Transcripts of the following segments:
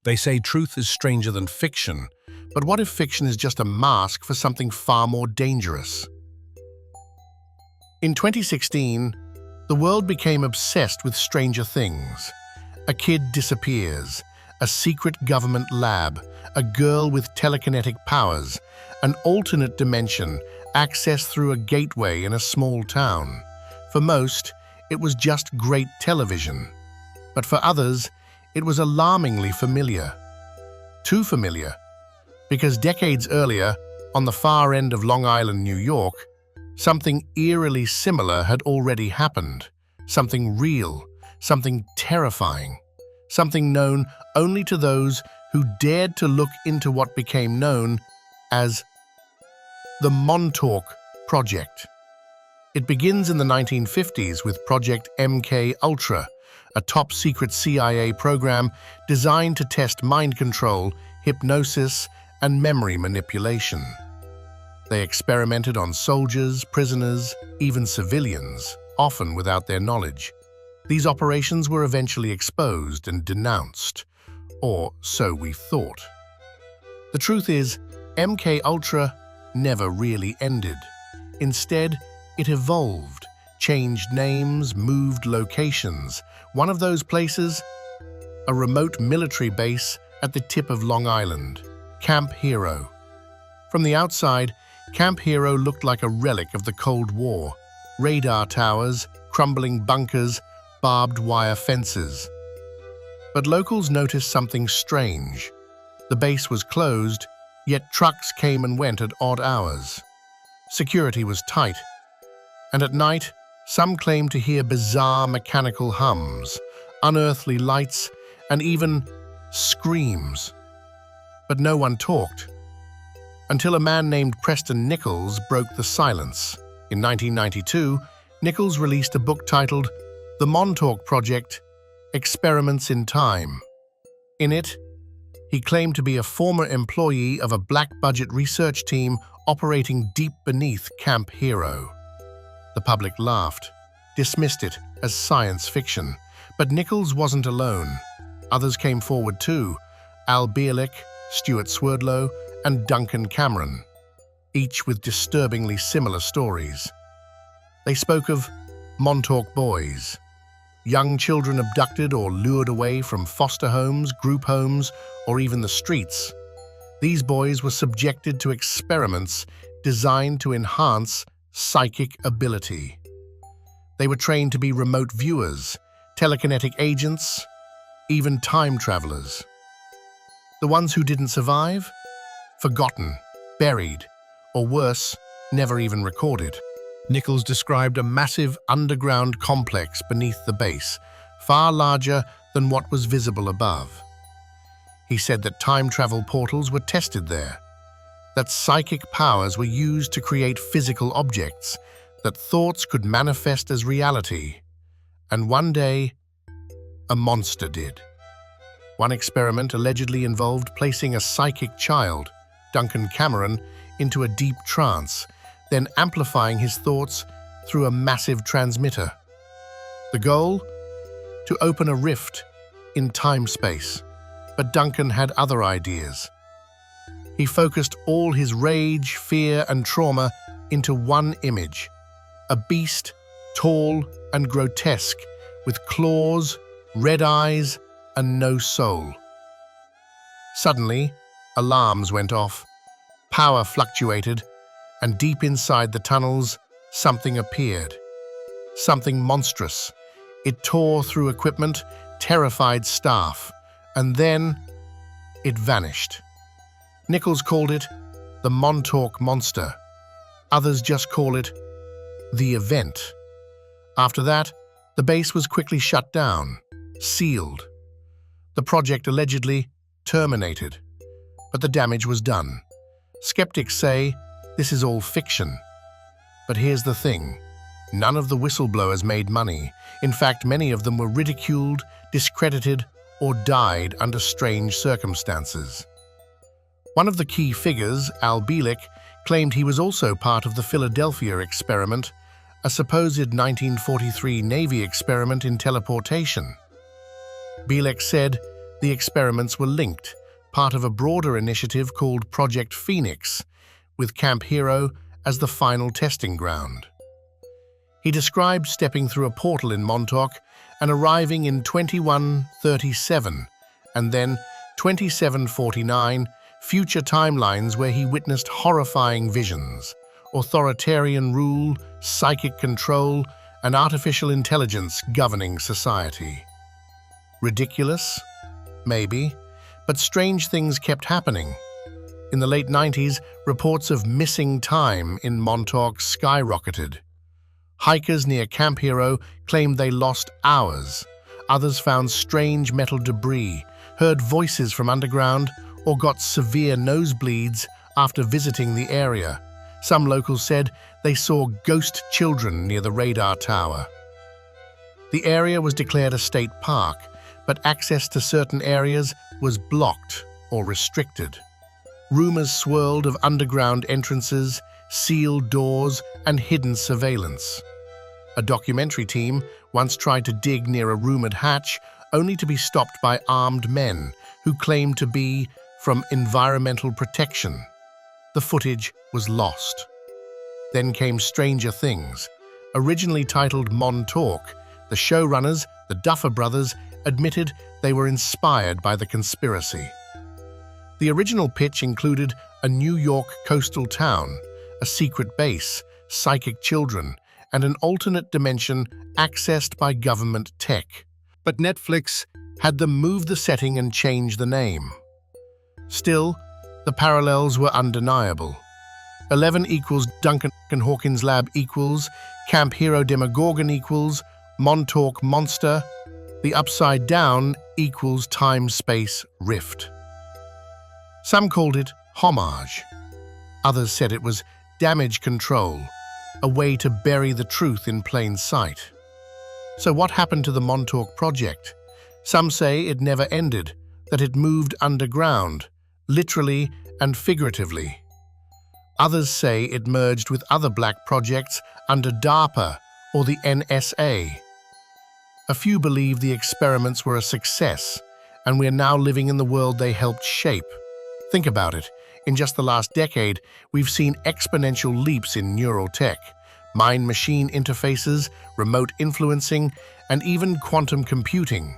They say truth is stranger than fiction, but what if fiction is just a mask for something far more dangerous? In 2016, the world became obsessed with Stranger Things. A kid disappears, a secret government lab, a girl with telekinetic powers, an alternate dimension accessed through a gateway in a small town. For most, it was just great television. But for others, it was alarmingly familiar. Too familiar, because decades earlier, on the far end of Long Island, New York, something eerily similar had already happened. Something real, something terrifying, something known only to those who dared to look into what became known as the Montauk Project. It begins in the 1950s with Project MK-Ultra, a top-secret CIA program designed to test mind control, hypnosis, and memory manipulation. They experimented on soldiers, prisoners, even civilians, often without their knowledge. These operations were eventually exposed and denounced, or so we thought. The truth is, MK-Ultra never really ended. Instead, it evolved, changed names, moved locations. One of those places, a remote military base at the tip of Long Island, Camp Hero. From the outside, Camp Hero looked like a relic of the Cold War. Radar towers, crumbling bunkers, barbed wire fences. But locals noticed something strange. The base was closed, yet trucks came and went at odd hours. Security was tight, and at night, some claimed to hear bizarre mechanical hums, unearthly lights, and even screams. But no one talked, until a man named Preston Nichols broke the silence. In 1992, Nichols released a book titled The Montauk Project, Experiments in Time. In it, he claimed to be a former employee of a black-budget research team operating deep beneath Camp Hero. The public laughed, dismissed it as science fiction. But Nichols wasn't alone. Others came forward too: Al Bielek, Stuart Swerdlow, and Duncan Cameron, each with disturbingly similar stories. They spoke of Montauk boys, young children abducted or lured away from foster homes, group homes, or even the streets. These boys were subjected to experiments designed to enhance psychic ability. They were trained to be remote viewers, telekinetic agents, even time travelers. The ones who didn't survive? Forgotten, buried, or worse, never even recorded. Nichols described a massive underground complex beneath the base, far larger than what was visible above. He said that time travel portals were tested there, that psychic powers were used to create physical objects, that thoughts could manifest as reality. And one day, a monster did. One experiment allegedly involved placing a psychic child, Duncan Cameron, into a deep trance, then amplifying his thoughts through a massive transmitter. The goal? To open a rift in time-space. But Duncan had other ideas. He focused all his rage, fear, and trauma into one image: a beast, tall and grotesque, with claws, red eyes, and no soul. Suddenly, alarms went off, power fluctuated, and deep inside the tunnels, something appeared. Something monstrous. It tore through equipment, terrified staff, and then it vanished. Nichols called it the Montauk Monster. Others just call it the event. After that, the base was quickly shut down, sealed. The project allegedly terminated, but the damage was done. Skeptics say this is all fiction. But here's the thing: none of the whistleblowers made money. In fact, many of them were ridiculed, discredited, or died under strange circumstances. One of the key figures, Al Bielek, claimed he was also part of the Philadelphia experiment, a supposed 1943 Navy experiment in teleportation. Bielek said The experiments were linked, part of a broader initiative called Project Phoenix, with Camp Hero as the final testing ground. He described stepping through a portal in Montauk and arriving in 2137, and then 2749, future timelines where he witnessed horrifying visions, authoritarian rule, psychic control, and artificial intelligence governing society. Ridiculous? Maybe, but strange things kept happening. In the late 90s, reports of missing time in Montauk skyrocketed. Hikers near Camp Hero claimed they lost hours. Others found strange metal debris, heard voices from underground, or got severe nosebleeds after visiting the area. Some locals said they saw ghost children near the radar tower. The area was declared a state park, but access to certain areas was blocked or restricted. Rumors swirled of underground entrances, sealed doors, and hidden surveillance. A documentary team once tried to dig near a rumored hatch, only to be stopped by armed men who claimed to be from environmental protection. The footage was lost. Then came Stranger Things. Originally titled Montauk, the showrunners, the Duffer Brothers, admitted they were inspired by the conspiracy. The original pitch included a New York coastal town, a secret base, psychic children, and an alternate dimension accessed by government tech. But Netflix had them move the setting and change the name. Still, the parallels were undeniable. 11 equals Duncan Hawkins Lab equals Camp Hero Demogorgon equals Montauk Monster. The Upside Down equals Time-Space Rift. Some called it homage. Others said it was damage control, a way to bury the truth in plain sight. So what happened to the Montauk Project? Some say it never ended, that it moved underground, literally and figuratively. Others say it merged with other black projects under DARPA or the NSA. A few believe the experiments were a success, and we're now living in the world they helped shape. Think about it. In just the last decade, we've seen exponential leaps in neural tech, mind-machine interfaces, remote influencing, and even quantum computing.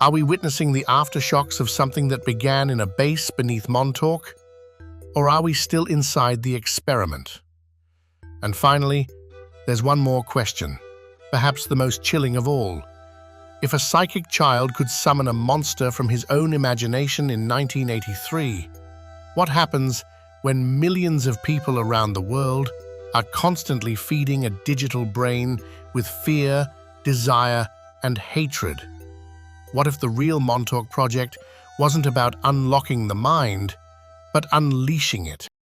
Are we witnessing the aftershocks of something that began in a base beneath Montauk? Or are we still inside the experiment? And finally, there's one more question, perhaps the most chilling of all. If a psychic child could summon a monster from his own imagination in 1983, what happens when millions of people around the world are constantly feeding a digital brain with fear, desire, and hatred? What if the real Montauk Project wasn't about unlocking the mind, but unleashing it?